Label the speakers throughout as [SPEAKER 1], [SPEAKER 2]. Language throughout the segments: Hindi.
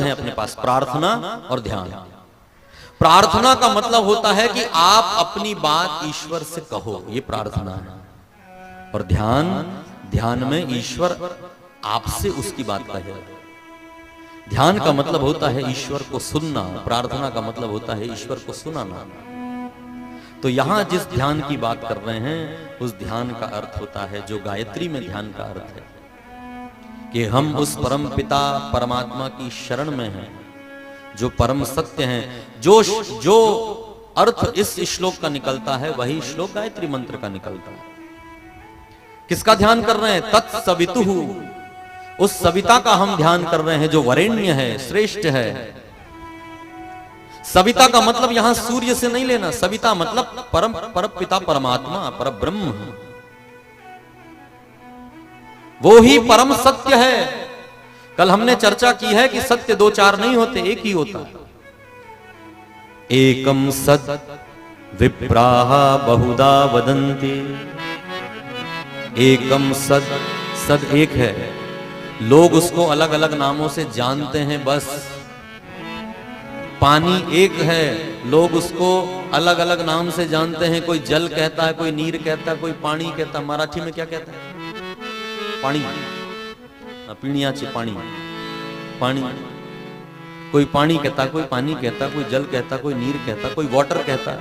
[SPEAKER 1] शब्द हैं अपने पास, प्रार्थना और ध्यान। प्रार्थना का मतलब होता है कि आप अपनी बात ईश्वर से कहो, ये प्रार्थना है। और ध्यान में ईश्वर आपसे उसकी बात कहे। ध्यान का मतलब होता है ईश्वर को सुनना, प्रार्थना का मतलब होता है ईश्वर को सुनाना। तो यहां जिस ध्यान की बात कर रहे हैं उस ध्यान का अर्थ होता है, जो गायत्री में ध्यान का अर्थ है कि हम उस परम पिता परमात्मा की शरण में हैं, जो परम सत्य हैं। जो अर्थ इस श्लोक का निकलता है वही श्लोक गायत्री मंत्र का निकलता है। किसका ध्यान कर रहे हैं? तत्सवितुः, उस सविता का हम ध्यान कर रहे हैं जो वरेण्य है, श्रेष्ठ है। सविता का मतलब यहां सूर्य से नहीं लेना, सविता मतलब परम पिता परमात्मा, पर ब्रह्म, वो ही परम सत्य है। कल हमने चर्चा की है कि सत्य दो चार नहीं होते, एक ही होता है। एकम सत् विप्राः बहुधा वदन्ति, एकम सद एक है, लोग उसको अलग अलग नामों से जानते हैं बस। पानी एक है, लोग उसको अलग अलग नाम से जानते हैं, कोई जल कहता है, कोई नीर कहता है, कोई पानी कहता है। मराठी में क्या कहता है? पानी, पीणियाची पानी, पानी। कोई पानी कहता, कोई पानी कहता, कोई जल कहता, कोई नीर कहता, कोई वाटर कहता है।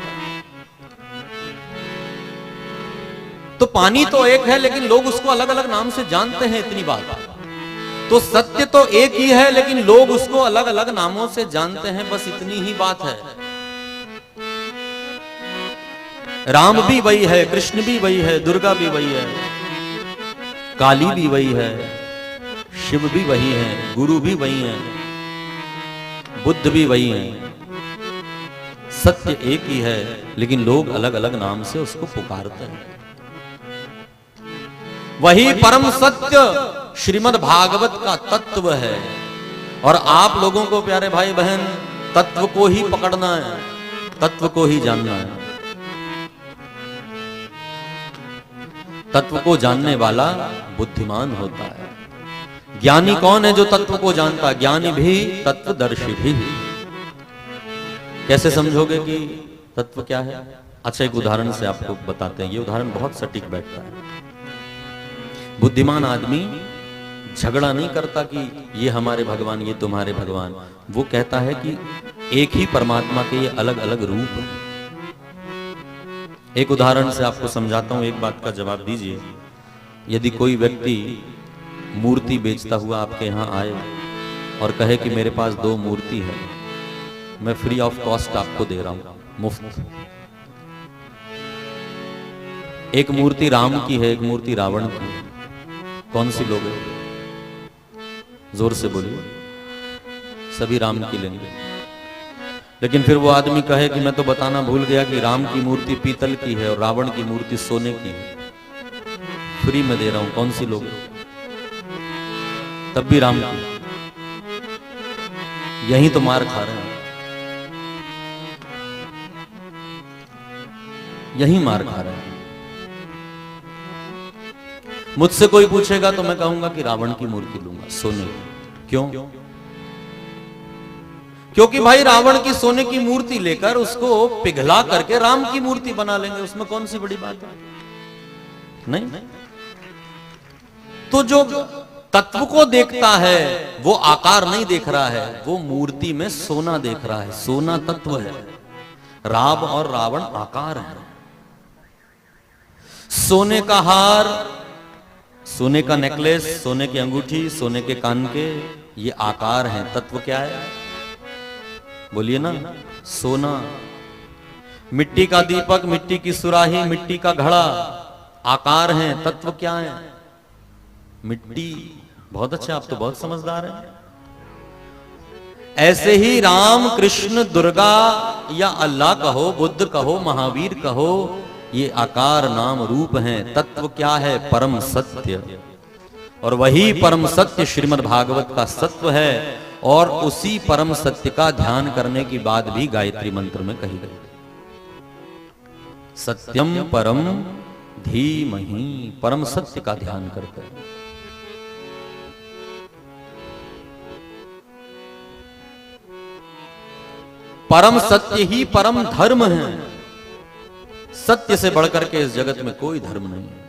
[SPEAKER 1] तो पानी तो एक है लेकिन लोग उसको अलग अलग नाम से जानते हैं, इतनी बात। तो सत्य तो एक ही है लेकिन लोग उसको अलग अलग नामों से जानते हैं, बस इतनी ही बात है। राम भी वही है, कृष्ण भी वही है, दुर्गा भी वही है, काली भी वही है, शिव भी वही है, गुरु भी वही है, बुद्ध भी वही है। सत्य एक ही है लेकिन लोग अलग अलग नाम से उसको पुकारते हैं। वही परम सत्य श्रीमद् भागवत का तत्व है। और आप लोगों को प्यारे भाई बहन तत्व को ही पकड़ना है, तत्व को ही जानना है। तत्व को जानने वाला बुद्धिमान होता है। ज्ञानी कौन है? जो तत्व को जानता है। ज्ञानी भी तत्वदर्शी भी। कैसे समझोगे कि तत्व क्या है? अच्छा, एक उदाहरण से आपको बताते हैं। ये उदाहरण बहुत सटीक बैठता है। बुद्धिमान आदमी झगड़ा नहीं करता कि ये हमारे भगवान, ये तुम्हारे भगवान। वो कहता है कि एक ही परमात्मा के ये अलग अलग रूप हैं। एक उदाहरण से आपको समझाता हूं, एक बात का जवाब दीजिए। यदि कोई व्यक्ति मूर्ति बेचता हुआ आपके यहां आए और कहे कि मेरे पास 2 मूर्ति है, मैं फ्री ऑफ कॉस्ट आपको दे रहा हूं, मुफ्त। एक मूर्ति राम की है, एक मूर्ति रावण की है, कौन सी लोगे? जोर से बोलिए। सभी राम की लेंगे। लेकिन फिर वो आदमी कहे कि मैं तो बताना भूल गया कि राम की मूर्ति पीतल की है और रावण की मूर्ति सोने की है, फ्री में दे रहा हूं, कौन सी लोगे? तब भी राम की। यही तो मार खा रहे हैं, यही मार खा रहे हैं। मुझसे कोई पूछेगा तो मैं कहूंगा कि रावण की मूर्ति लूंगा, सोने की। क्यों? क्योंकि भाई रावण की सोने की मूर्ति लेकर उसको पिघला करके राम की मूर्ति बना लेंगे, उसमें कौन सी बड़ी बात है? नहीं। तो जो तत्व को देखता है वो आकार नहीं देख रहा है, वो मूर्ति में सोना देख रहा है। सोना तत्व है, राम और रावण आकार है। सोने का हार, सोने का नेकलेस, सोने की अंगूठी, सोने के कान के, ये आकार हैं। तत्व क्या है? बोलिए ना, सोना। मिट्टी का दीपक, मिट्टी की सुराही, मिट्टी का घड़ा, आकार हैं। तत्व क्या है? मिट्टी। बहुत अच्छा, आप तो बहुत समझदार हैं। ऐसे ही राम, कृष्ण, दुर्गा या अल्लाह कहो, बुद्ध कहो, महावीर कहो, ये आकार नाम रूप हैं। तत्व क्या है? परम सत्य। और वही परम सत्य श्रीमद् भागवत का सत्व है। और उसी परम सत्य का ध्यान करने की बात भी गायत्री मंत्र में कही गई। सत्यम परम धीमहि, परम सत्य का ध्यान करते हैं। परम सत्य ही परम धर्म है। सत्य से बढ़कर के इस जगत में कोई धर्म नहीं है।